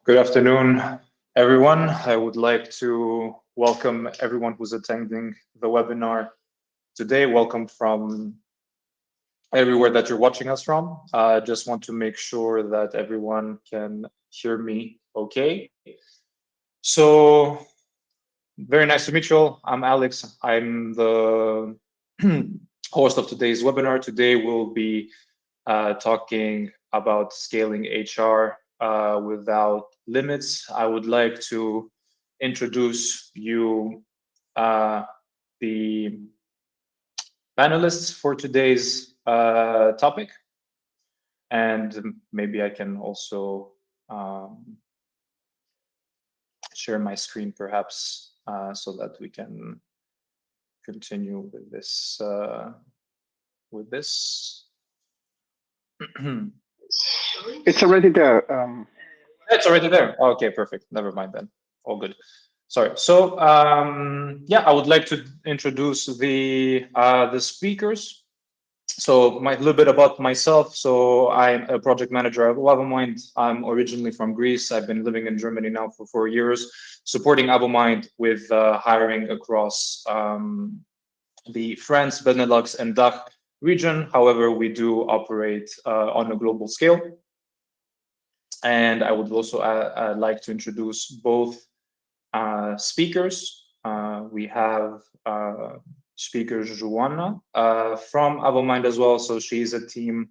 Good afternoon, everyone. I would like to welcome everyone who's attending the webinar today. Welcome from everywhere that you're watching us from. I just want to make sure that everyone can hear me okay. So, very nice to meet you all. I'm Alex. I'm the host of today's webinar. Today we'll be talking about scaling HR without limits. I would like to introduce you the panelists for today's topic, and maybe I can also share my screen perhaps so that we can continue with this. It's already there. It's already there. Okay, perfect. Never mind then. All good. Sorry. So yeah, I would like to introduce the speakers. So a little bit about myself. So I'm a project manager at Avomind. I'm originally from Greece. I've been living in Germany now for 4 years, supporting Avomind with hiring across the France, Benelux, and DACH region. However, we do operate on a global scale. And I would also like to introduce both speakers. We have speaker Juana from Avomind as well. So she's a team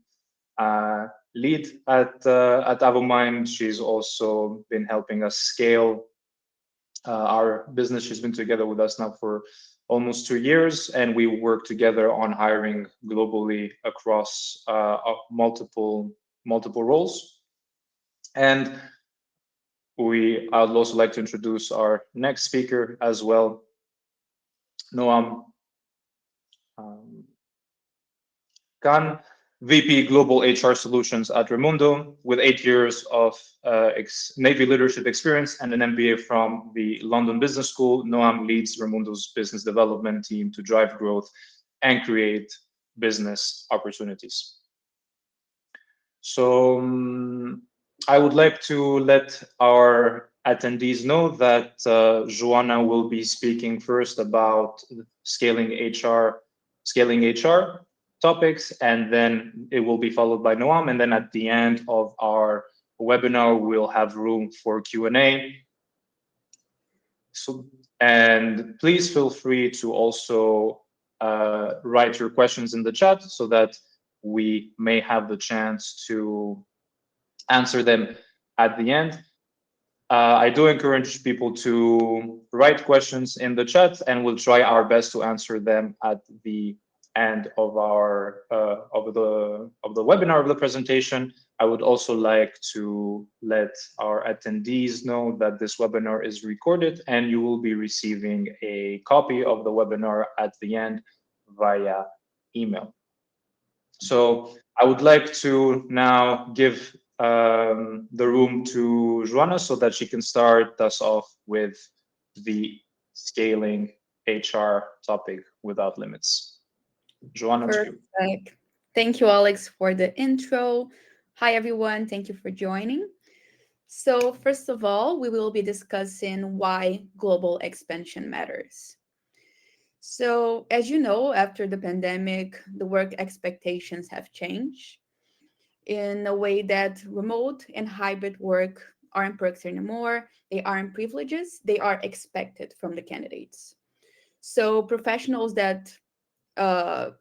lead at Avomind. She's also been helping us scale our business. She's been together with us now for almost 2 years, and we work together on hiring globally across multiple roles. And I would also like to introduce our next speaker as well, Noam Khan, VP Global HR Solutions at Remundo, with 8 years of Navy leadership experience and an MBA from the London Business School. Noam leads Remundo's business development team to drive growth and create business opportunities. So I would like to let our attendees know that Juana will be speaking first about scaling HR topics, and then it will be followed by Noam. And then at the end of our webinar, we'll have room for Q&A. So, and please feel free to also write your questions in the chat so that we may have the chance to answer them at the end. I do encourage people to write questions in the chat, and we'll try our best to answer them at the end of our of the webinar, of the presentation. I would also like to let our attendees know that this webinar is recorded, and you will be receiving a copy of the webinar at the end via email. So I would like to now give the room to Juana so that she can start us off with the scaling HR topic without limits. Juana, to you. Perfect. Thank you, Alex, for the intro. Hi, everyone. Thank you for joining. So first of all, we will be discussing why global expansion matters. So as you know, after the pandemic, the work expectations have changed in a way that remote and hybrid work aren't perks anymore. They aren't privileges. They are expected from the candidates. So professionals that are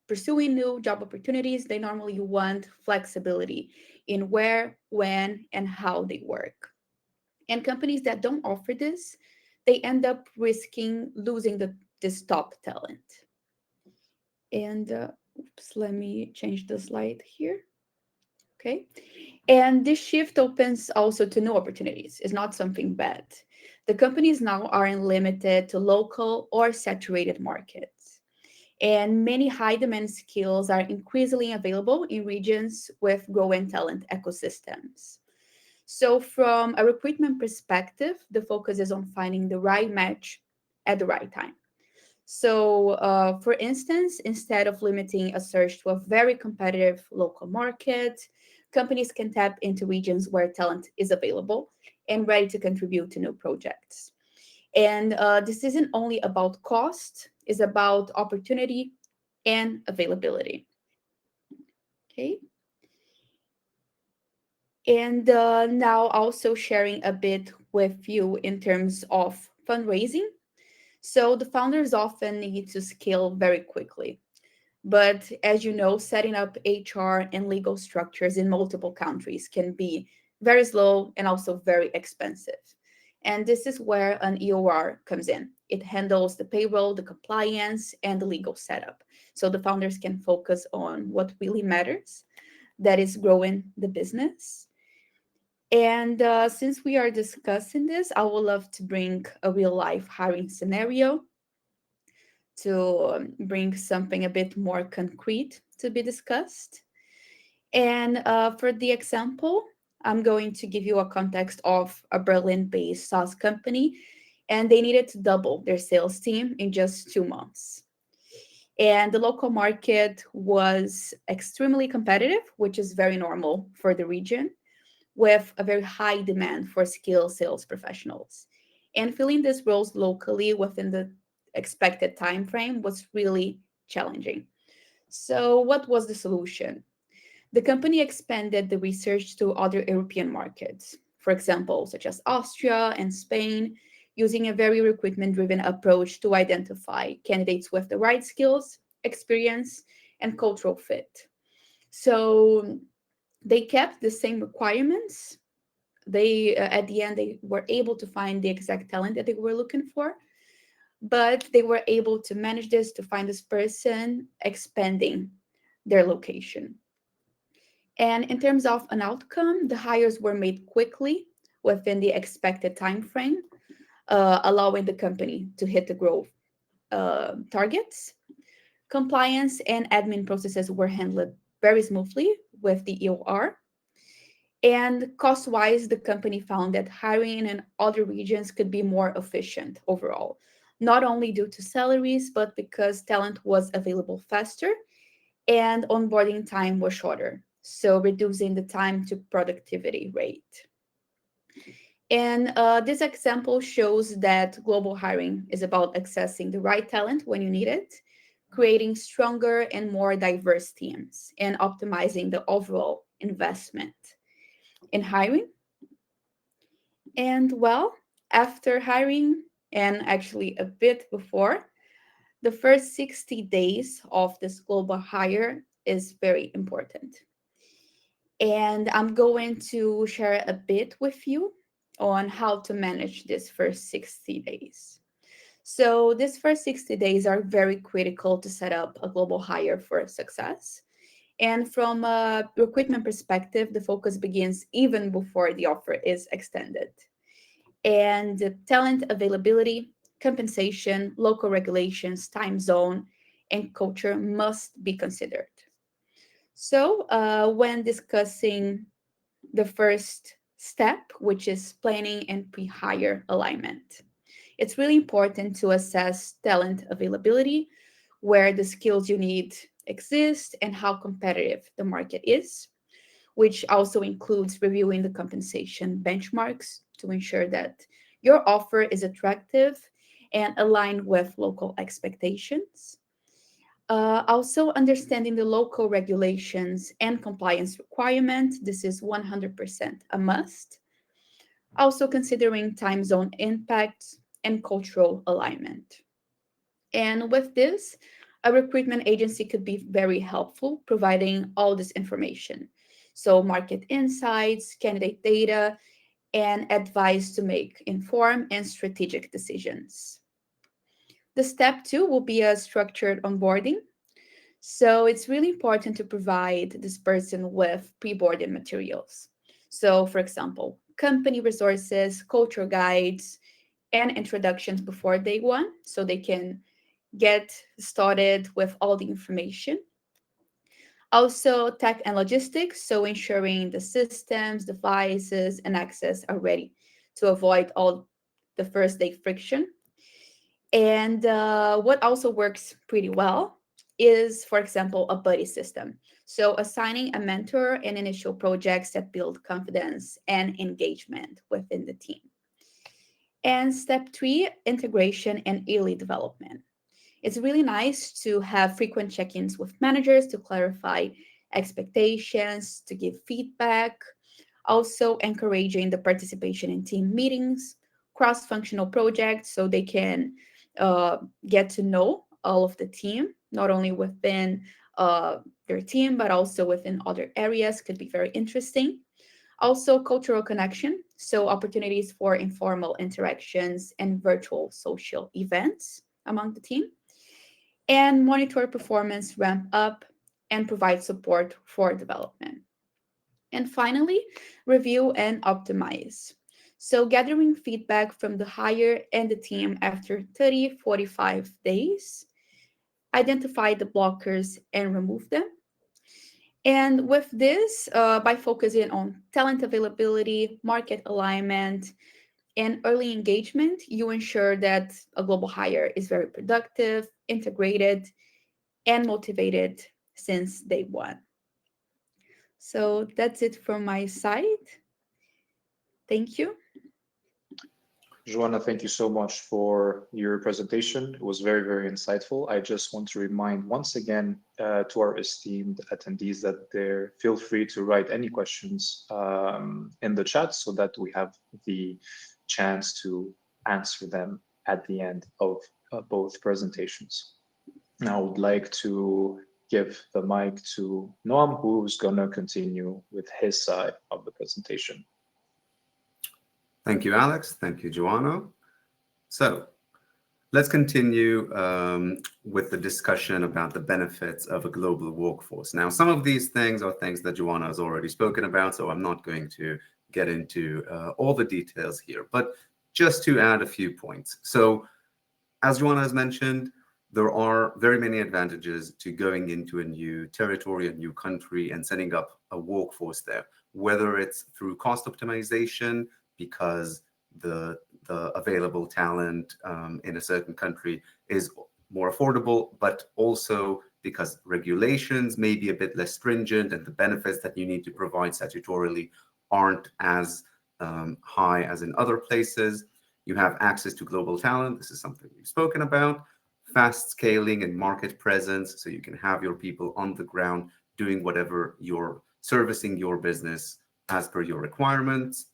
pursuing new job opportunities, they normally want flexibility in where, when, and how they work. And companies that don't offer this, they end up risking losing this top talent. And oops, let me change the slide here. Okay. And this shift opens also to new opportunities. It's not something bad. The companies now aren't limited to local or saturated markets. And many high demand skills are increasingly available in regions with growing talent ecosystems. So from a recruitment perspective, the focus is on finding the right match at the right time. So for instance, instead of limiting a search to a very competitive local market, companies can tap into regions where talent is available and ready to contribute to new projects. And this isn't only about cost, it's about opportunity and availability. Okay. And now also sharing a bit with you in terms of fundraising. So the founders often need to scale very quickly. But as you know, setting up HR and legal structures in multiple countries can be very slow and also very expensive. And this is where an EOR comes in. It handles the payroll, the compliance, and the legal setup. So the founders can focus on what really matters, that is growing the business. And since we are discussing this, I would love to bring a real life hiring scenario to bring something a bit more concrete to be discussed. And for the example, I'm going to give you a context of a Berlin based SaaS company, and they needed to double their sales team in just 2 months. And the local market was extremely competitive, which is very normal for the region, with a very high demand for skilled sales professionals. And filling these roles locally within the expected time frame was really challenging. So, what was the solution? The company expanded the research to other European markets, for example, such as Austria and Spain, using a very recruitment driven approach to identify candidates with the right skills, experience, and cultural fit. So, they kept the same requirements. They at the end they were able to find the exact talent that they were looking for, but they were able to manage this to find this person, expanding their location. And in terms of an outcome, the hires were made quickly within the expected time frame, allowing the company to hit the growth targets. Compliance and admin processes were handled very smoothly with the EOR. And cost wise, the company found that hiring in other regions could be more efficient overall, not only due to salaries, but because talent was available faster and onboarding time was shorter. So, reducing the time to productivity rate. And this example shows that global hiring is about accessing the right talent when you need it, creating stronger and more diverse teams, and optimizing the overall investment in hiring. And well, after hiring, and actually a bit before, the first 60 days of this global hire is very important. And I'm going to share a bit with you on how to manage this first 60 days. So, these first 60 days are very critical to set up a global hire for success. And from a recruitment perspective, the focus begins even before the offer is extended. And the talent availability, compensation, local regulations, time zone, and culture must be considered. So, when discussing the first step, which is planning and pre hire alignment, it's really important to assess talent availability, where the skills you need exist, and how competitive the market is, which also includes reviewing the compensation benchmarks to ensure that your offer is attractive and aligned with local expectations. Also, understanding the local regulations and compliance requirements. This is 100% a must. Also, considering time zone impacts and cultural alignment. And with this, a recruitment agency could be very helpful providing all this information. So, market insights, candidate data, and advice to make informed and strategic decisions. The step two will be a structured onboarding. So, it's really important to provide this person with pre boarding materials. So, for example, company resources, culture guides, and introductions before day one so they can get started with all the information. Also, tech and logistics, so ensuring the systems, devices, and access are ready to avoid all the first day friction. And what also works pretty well is, for example, a buddy system. So assigning a mentor in initial projects that build confidence and engagement within the team. And step 3, integration and early development. It's really nice to have frequent check-ins with managers to clarify expectations, to give feedback, also encouraging the participation in team meetings, cross-functional projects, so they can uh, get to know all of the team, not only within their team, but also within other areas, could be very interesting. Also, cultural connection, so opportunities for informal interactions and virtual social events among the team, and monitor performance, ramp up, and provide support for development. And finally, review and optimize. So, gathering feedback from the hire and the team after 30, 45 days, identify the blockers and remove them. And with this, by focusing on talent availability, market alignment, and early engagement, you ensure that a global hire is very productive, integrated, and motivated since day one. So that's it from my side. Thank you. Joanna, thank you so much for your presentation. It was very, very insightful. I just want to remind once again to our esteemed attendees that they feel free to write any questions in the chat so that we have the chance to answer them at the end of both presentations. Now I would like to give the mic to Noam, who's going to continue with his side of the presentation. Thank you, Alex. Thank you, Joanna. So let's continue with the discussion about the benefits of a global workforce. Now, some of these things are things that Joanna has already spoken about, so I'm not going to get into all the details here, but just to add a few points. So as Juana has mentioned, there are very many advantages to going into a new territory, a new country, and setting up a workforce there, whether it's through cost optimization, because the available talent in a certain country is more affordable, but also because regulations may be a bit less stringent and the benefits that you need to provide statutorily aren't as high as in other places. You have access to global talent. This is something we've spoken about. Fast scaling and market presence, so you can have your people on the ground doing whatever you're servicing your business as per your requirements.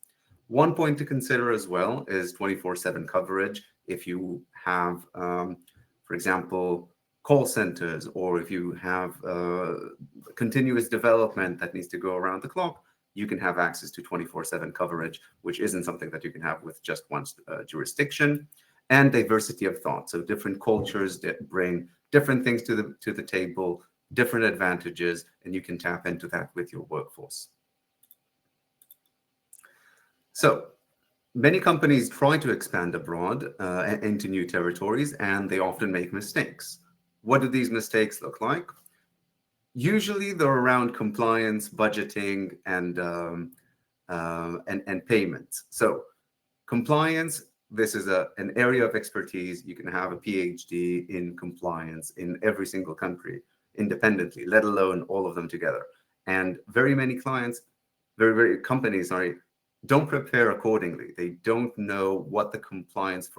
One point to consider as well is 24/7 coverage. If you have, for example, call centers, or if you have continuous development that needs to go around the clock, you can have access to 24/7 coverage, which isn't something that you can have with just one jurisdiction. And diversity of thought. So different cultures that bring different things to the table, different advantages, and you can tap into that with your workforce. So many companies try to expand abroad into new territories, and they often make mistakes. What do these mistakes look like? Usually they're around compliance, budgeting, and payments. So compliance, this is an area of expertise. You can have a PhD in compliance in every single country independently, let alone all of them together. And very many clients, very companies, don't prepare accordingly. They don't know what the compliance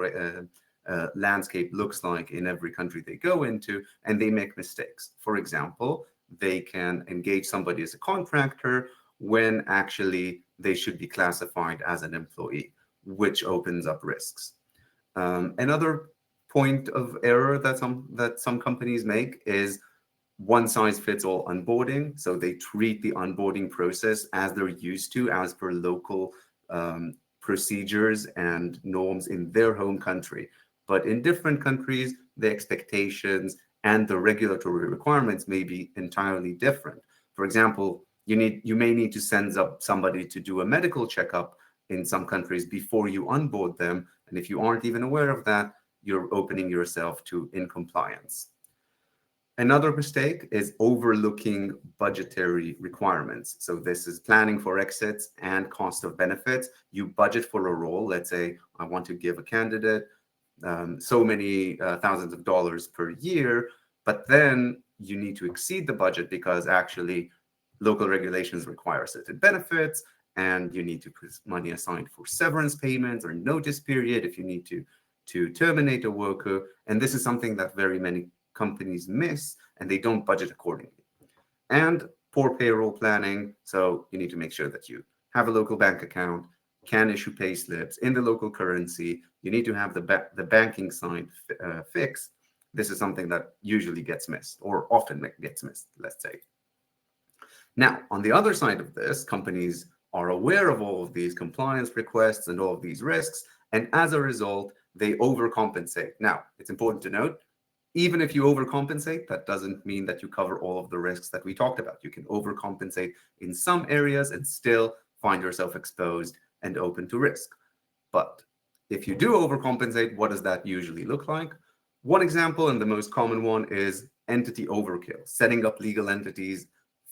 landscape looks like in every country they go into, and they make mistakes. For example, they can engage somebody as a contractor when actually they should be classified as an employee, which opens up risks. Another point of error that some companies make is one-size-fits-all onboarding. So they treat the onboarding process as they're used to, as per local procedures and norms in their home country. But in different countries, the expectations and the regulatory requirements may be entirely different. For example, you may need to send up somebody to do a medical checkup in some countries before you onboard them. And if you aren't even aware of that, you're opening yourself to incompliance. Another mistake is overlooking budgetary requirements. So this is planning for exits and cost of benefits. You budget for a role. Let's say I want to give a candidate so many thousands of dollars per year, but then you need to exceed the budget because actually local regulations require certain benefits, and you need to put money aside for severance payments or notice period if you need to terminate a worker. And this is something that very many companies miss, and they don't budget accordingly. And poor payroll planning. So you need to make sure that you have a local bank account, can issue pay slips in the local currency. You need to have the banking side fixed. This is something that usually gets missed, or often gets missed, let's say. Now, on the other side of this, companies are aware of all of these compliance requests and all of these risks, and as a result, they overcompensate. Now, it's important to note, even if you overcompensate, that doesn't mean that you cover all of the risks that we talked about. You can overcompensate in some areas and still find yourself exposed and open to risk. But if you do overcompensate, what does that usually look like? One example, and the most common one, is entity overkill, setting up legal entities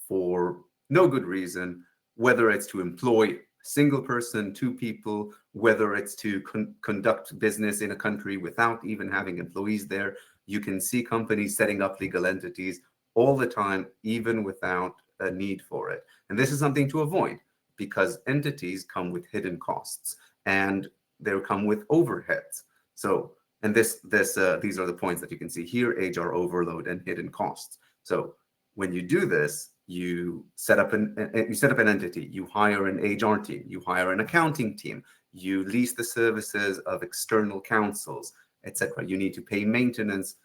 for no good reason, whether it's to employ a single person, two people, whether it's to conduct business in a country without even having employees there. You can see companies setting up legal entities all the time, even without a need for it. And this is something to avoid because entities come with hidden costs and they come with overheads. So, and these are the points that you can see here: HR overload and hidden costs. So when you do this, you set up an entity, you hire an HR team, you hire an accounting team, you lease the services of external counsels, etc. You need to pay maintenance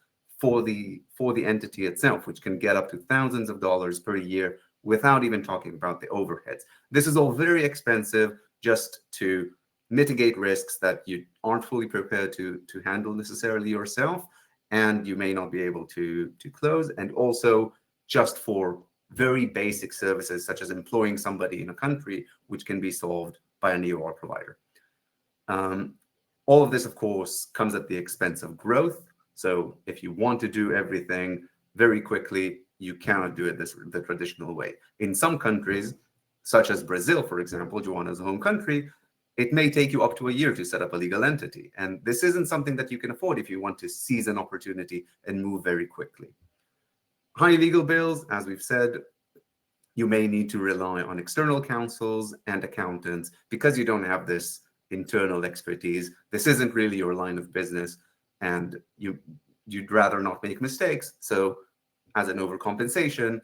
for the entity itself, which can get up to thousands of dollars per year without even talking about the overheads. This is all very expensive just to mitigate risks that you aren't fully prepared to handle necessarily yourself, and you may not be able to close, and also just for very basic services such as employing somebody in a country, which can be solved by an EOR provider. All of this, of course, comes at the expense of growth. So if you want to do everything very quickly, you cannot do it the traditional way. In some countries, such as Brazil, for example, Juana's home country, it may take you up to a year to set up a legal entity. And this isn't something that you can afford if you want to seize an opportunity and move very quickly. High legal bills, as we've said, you may need to rely on external counsels and accountants because you don't have this internal expertise. This isn't really your line of business, and you'd rather not make mistakes. So as an overcompensation,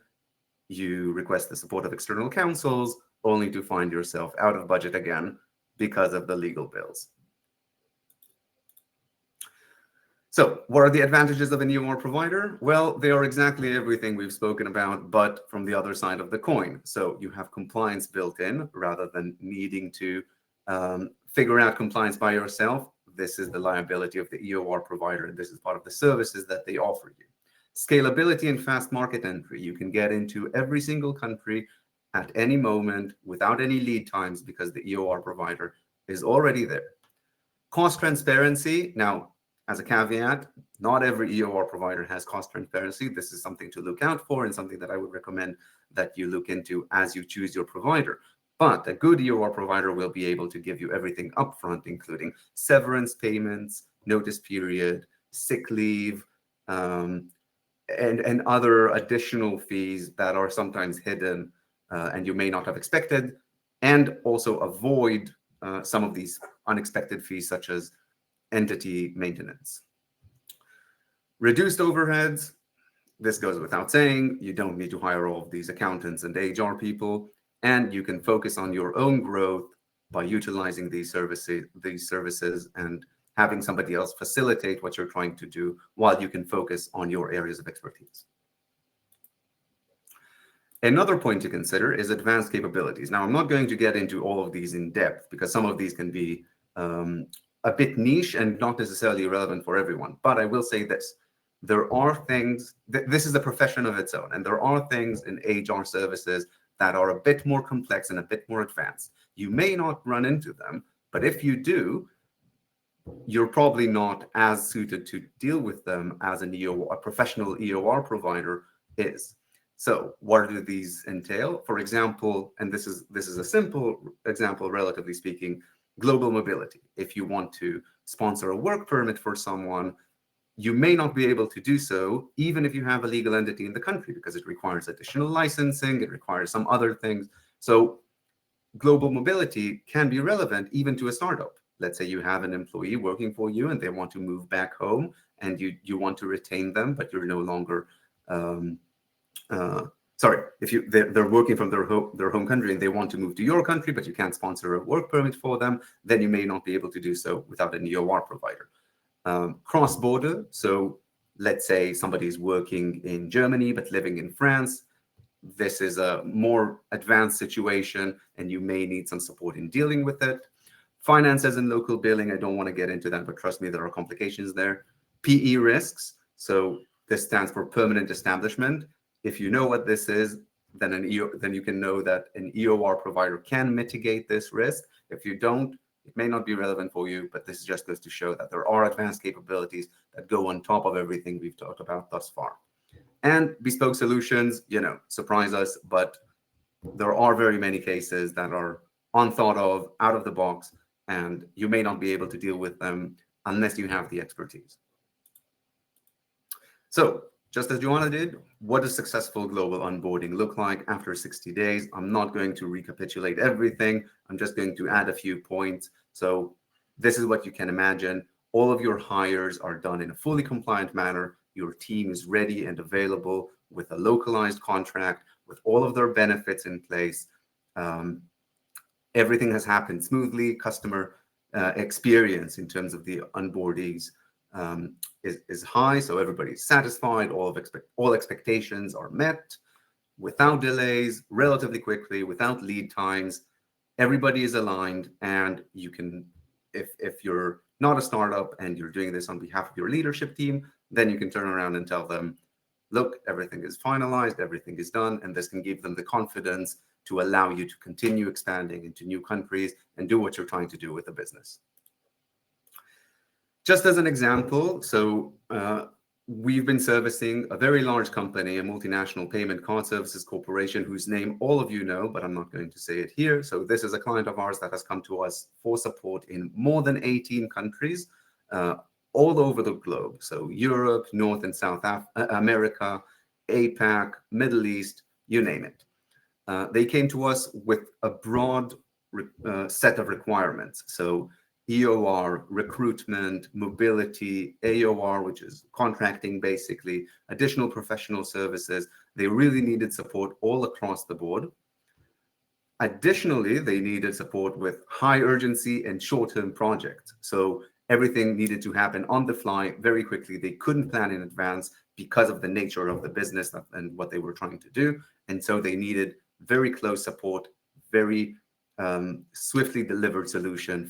you request the support of external counsels only to find yourself out of budget again because of the legal bills. So what are the advantages of an EOR provider? Well, they are exactly everything we've spoken about, but from the other side of the coin. So you have compliance built in rather than needing to figure out compliance by yourself. This is the liability of the EOR provider, and this is part of the services that they offer you. Scalability and fast market entry. You can get into every single country at any moment without any lead times because the EOR provider is already there. Cost transparency. Now, as a caveat, not every EOR provider has cost transparency. This is something to look out for and something that I would recommend that you look into as you choose your provider. But a good EOR provider will be able to give you everything upfront, including severance payments, notice period, sick leave, and other additional fees that are sometimes hidden and you may not have expected, and also avoid some of these unexpected fees such as entity maintenance. Reduced overheads. This goes without saying. You don't need to hire all of these accountants and HR people, and you can focus on your own growth by utilizing these services and having somebody else facilitate what you're trying to do while you can focus on your areas of expertise. Another point to consider is advanced capabilities. Now, I'm not going to get into all of these in depth because some of these can be a bit niche and not necessarily relevant for everyone. But I will say this: there are things, this is a profession of its own, and there are things in HR services that are a bit more complex and a bit more advanced. You may not run into them, but if you do, you're probably not as suited to deal with them as a professional EOR provider is. So what do these entail? For example, and this is a simple example, relatively speaking, global mobility. If you want to sponsor a work permit for someone, you may not be able to do so even if you have a legal entity in the country, because it requires additional licensing, it requires some other things. So global mobility can be relevant even to a startup. Let's say you have an employee working for you and they want to move back home, and you want to retain them, but you're no longer sorry, if they're working from their home country and they want to move to your country, but you can't sponsor a work permit for them, then you may not be able to do so without an EOR provider. Cross-border, so let's say somebody is working in Germany but living in France. This is a more advanced situation and you may need some support in dealing with it. Finances and local billing, I don't want to get into that, but trust me, there are complications there. PE risks, so this stands for permanent establishment. If you know what this is, then you can know that an EOR provider can mitigate this risk. If you don't, it may not be relevant for you, but this just goes to show that there are advanced capabilities that go on top of everything we've talked about thus far. And bespoke solutions, surprise us, but there are very many cases that are unthought of, out of the box, and you may not be able to deal with them unless you have the expertise. So, just as Juana did, what does successful global onboarding look like after 60 days? I'm not going to recapitulate everything. I'm just going to add a few points. So this is what you can imagine. All of your hires are done in a fully compliant manner. Your team is ready and available with a localized contract, with all of their benefits in place. Everything has happened smoothly. Customer experience in terms of the onboardees is high, so everybody's satisfied. All expectations are met without delays, relatively quickly, without lead times. Everybody is aligned, and you can, if you're not a startup and you're doing this on behalf of your leadership team, then you can turn around and tell them, look, everything is finalized, everything is done, and this can give them the confidence to allow you to continue expanding into new countries and do what you're trying to do with the business. Just as an example, so we've been servicing a very large company, a multinational payment card services corporation, whose name all of you know, but I'm not going to say it here. So this is a client of ours that has come to us for support in more than 18 countries, all over the globe. So Europe, North and South America, APAC, Middle East, you name it. They came to us with a broad set of requirements. So EOR, recruitment, mobility, AOR, which is contracting basically, additional professional services. They really needed support all across the board. Additionally, they needed support with high urgency and short-term projects. So everything needed to happen on the fly very quickly. They couldn't plan in advance because of the nature of the business and what they were trying to do. And so they needed very close support, very swiftly delivered solution,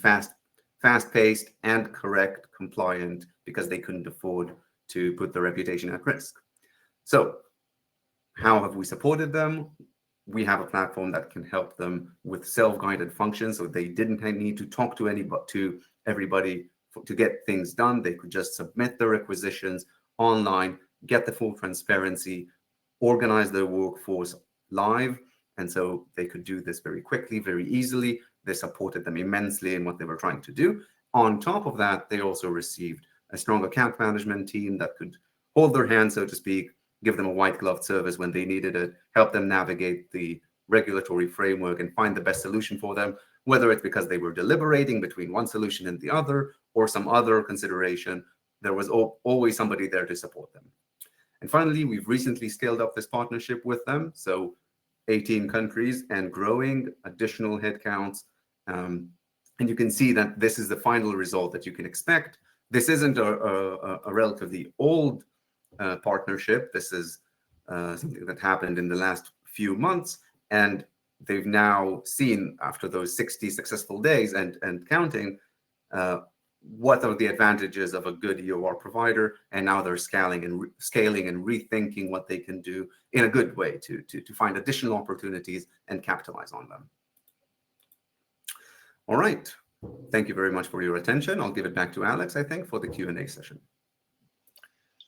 fast-paced and correct, compliant, because they couldn't afford to put their reputation at risk. So how have we supported them? We have a platform that can help them with self-guided functions, so they didn't need to talk to everybody to get things done. They could just submit their requisitions online, get the full transparency, organize their workforce live, and so they could do this very quickly, very easily. They supported them immensely in what they were trying to do. On top of that, they also received a strong account management team that could hold their hand, so to speak, give them a white glove service when they needed it, help them navigate the regulatory framework and find the best solution for them, whether it's because they were deliberating between one solution and the other or some other consideration. There was always somebody there to support them. And finally, we've recently scaled up this partnership with them. So 18 countries and growing, additional headcounts. And you can see that this is the final result that you can expect. This isn't a relatively old partnership. This is something that happened in the last few months. And they've now seen, after those 60 successful days and counting, what are the advantages of a good EOR provider, and now they're scaling and rethinking what they can do in a good way to find additional opportunities and capitalize on them. All right. Thank you very much for your attention. I'll give it back to Alex, I think, for the Q&A session.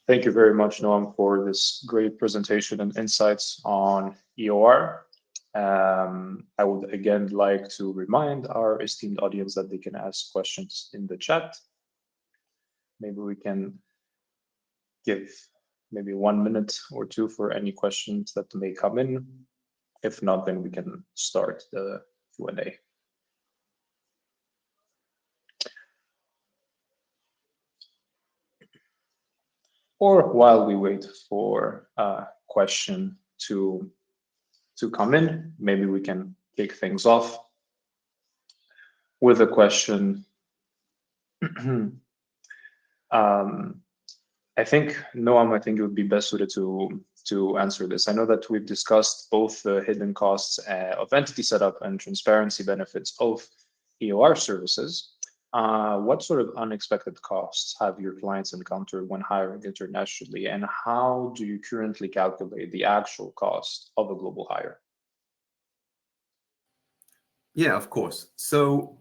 Thank you very much, Noam, for this great presentation and insights on EOR. I would again like to remind our esteemed audience that they can ask questions in the chat. Maybe we can give maybe 1 minute or two for any questions that may come in. If not, then we can start the Q&A. Or while we wait for a question to come in, maybe we can kick things off with a question. I think, Noam, I think it would be best suited to answer this. I know that we've discussed both the hidden costs of entity setup and transparency benefits of EOR services. What sort of unexpected costs have your clients encountered when hiring internationally, and how do you currently calculate the actual cost of a global hire? Yeah, of course. So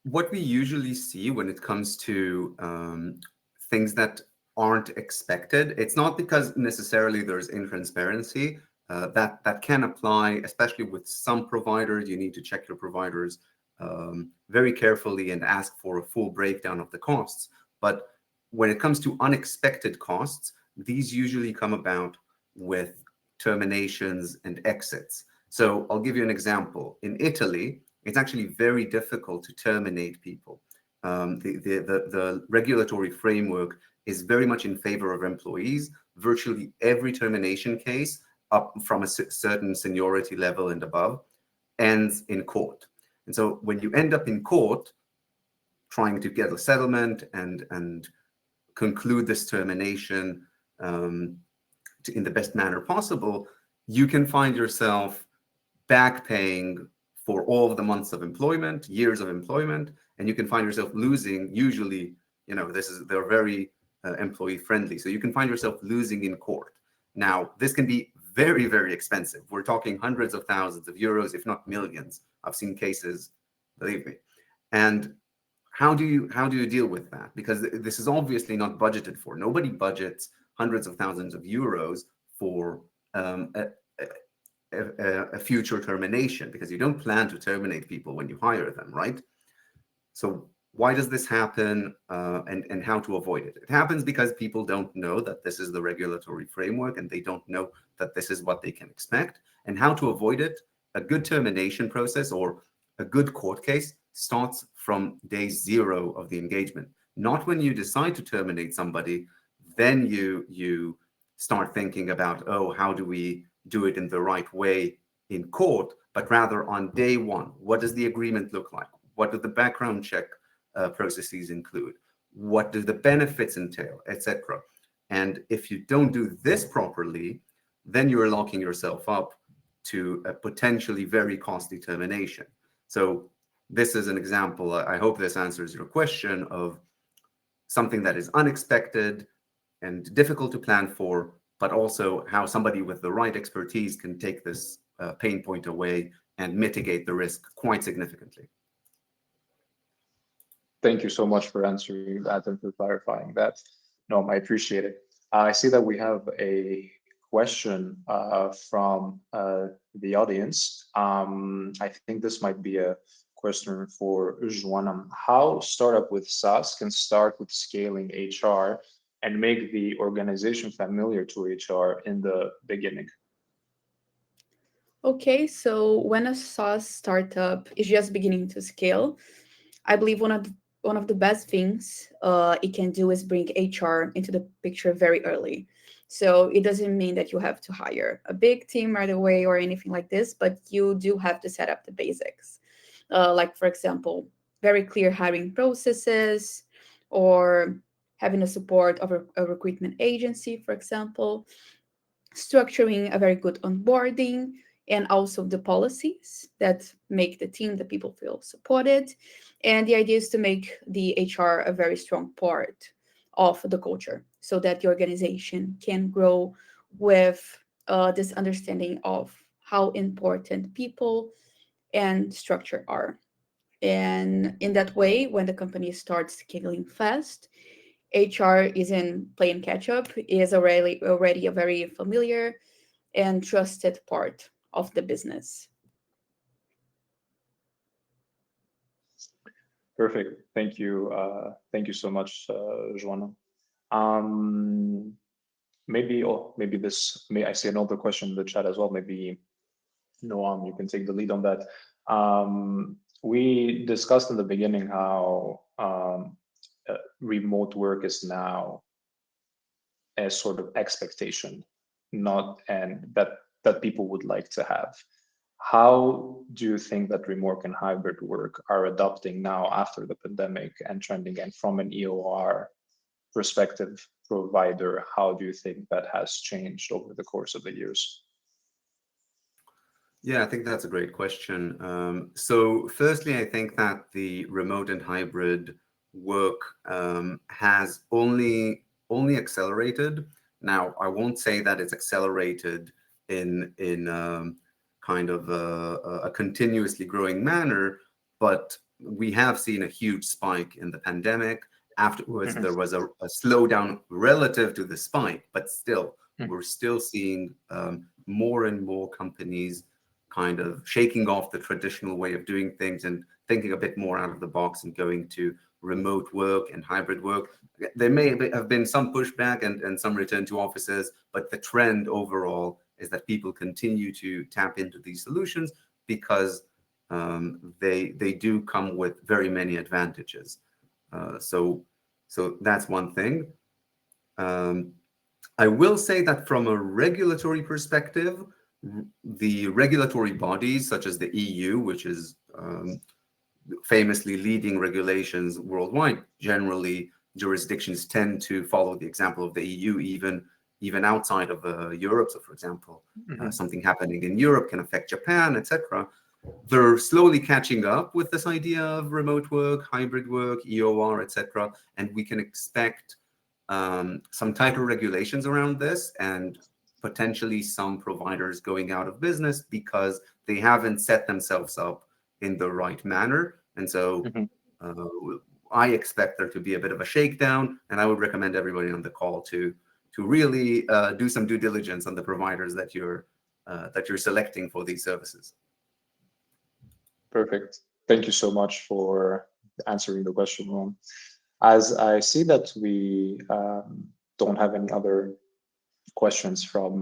what we usually see when it comes to things that aren't expected, it's not because necessarily there's intransparency. That can apply, especially with some providers. You need to check your providers very carefully and ask for a full breakdown of the costs. But when it comes to unexpected costs, these usually come about with terminations and exits. So I'll give you an example. In Italy, it's actually very difficult to terminate people. The regulatory framework is very much in favor of employees. Virtually every termination case up from a certain seniority level and above ends in court. And so when you end up in court trying to get a settlement and conclude this termination in the best manner possible, you can find yourself back paying for all of the months of employment, years of employment, and you can find yourself losing. Usually, they're very employee friendly, so you can find yourself losing in court. Now, this can be very, very expensive. We're talking hundreds of thousands of euros, if not millions. I've seen cases, believe me. And how do you deal with that? Because this is obviously not budgeted for. Nobody budgets hundreds of thousands of euros for a future termination, because you don't plan to terminate people when you hire them, right? So why does this happen, and how to avoid it? It happens because people don't know that this is the regulatory framework, and they don't know that this is what they can expect. And how to avoid it? A good termination process or a good court case starts from day zero of the engagement. Not when you decide to terminate somebody, then you start thinking about, oh, how do we do it in the right way in court, but rather on day one. What does the agreement look like? What do the background check processes include? What do the benefits entail, etc.? And if you don't do this properly, then you're locking yourself up to a potentially very costly termination. So this is an example. I hope this answers your question of something that is unexpected and difficult to plan for, but also how somebody with the right expertise can take this pain point away and mitigate the risk quite significantly. Thank you so much for answering that and for clarifying that. No, I appreciate it. I see that we have a question from the audience. I think this might be a question for Juana. How startup with SaaS can start with scaling HR and make the organization familiar to HR in the beginning? Okay, so when a SaaS startup is just beginning to scale, I believe one of the best things it can do is bring HR into the picture very early. So it doesn't mean that you have to hire a big team right away or anything like this, but you do have to set up the basics. Like, for example, very clear hiring processes, or having the support of a recruitment agency, for example, structuring a very good onboarding, and also the policies that make the team, the people feel supported. And the idea is to make the HR a very strong part of the culture so that the organization can grow with this understanding of how important people and structure are. And in that way, when the company starts scaling fast, HR isn't playing catch up, is already a very familiar and trusted part of the business. Perfect. Thank you. Thank you so much, Juana. Maybe, or maybe this, I see another question in the chat as well. Maybe Noam, you can take the lead on that. We discussed in the beginning how remote work is now a sort of expectation, and that people would like to have. How do you think that remote and hybrid work are adopting now after the pandemic and trending? And from an EOR perspective provider, how do you think that has changed over the course of the years? Yeah, I think that's a great question. So firstly, I think that the remote and hybrid work has only accelerated. Now, I won't say that it's accelerated in kind of a continuously growing manner, but we have seen a huge spike in the pandemic. Afterwards, there was a slowdown relative to the spike, but still, we're still seeing more and more companies kind of shaking off the traditional way of doing things and thinking a bit more out of the box and going to remote work and hybrid work. There may have been some pushback and some return to offices, but the trend overall is that people continue to tap into these solutions because they do come with very many advantages. So that's one thing. I will say that from a regulatory perspective, the regulatory bodies such as the EU, which is famously leading regulations worldwide, generally jurisdictions tend to follow the example of the EU, even outside of Europe. So, for example, something happening in Europe can affect Japan, etc. They're slowly catching up with this idea of remote work, hybrid work, EOR, etc. And we can expect some tighter regulations around this, and potentially some providers going out of business because they haven't set themselves up in the right manner. And so I expect there to be a bit of a shakedown, and I would recommend everybody on the call to really do some due diligence on the providers that you're selecting for these services. Perfect. Thank you so much for answering the question, Ron. As I see that we don't have any other questions from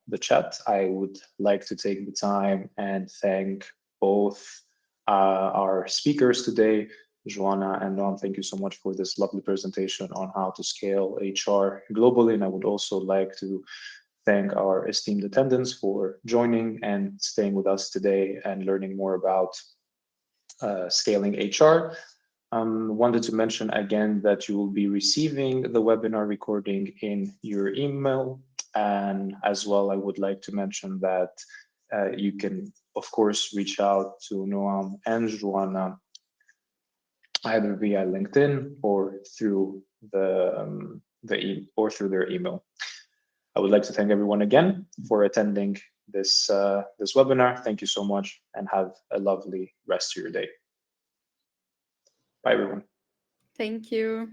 the chat, I would like to take the time and thank both our speakers today, Juana and Noam. Thank you so much for this lovely presentation on how to scale HR globally. And I would also like to thank our esteemed attendants for joining and staying with us today and learning more about scaling HR. Wanted to mention again that you will be receiving the webinar recording in your email. And as well, I would like to mention that you can, of course, reach out to Noam and Juana either via LinkedIn or through through their email. I would like to thank everyone again for attending this webinar. Thank you so much, and have a lovely rest of your day. Bye, everyone. Thank you.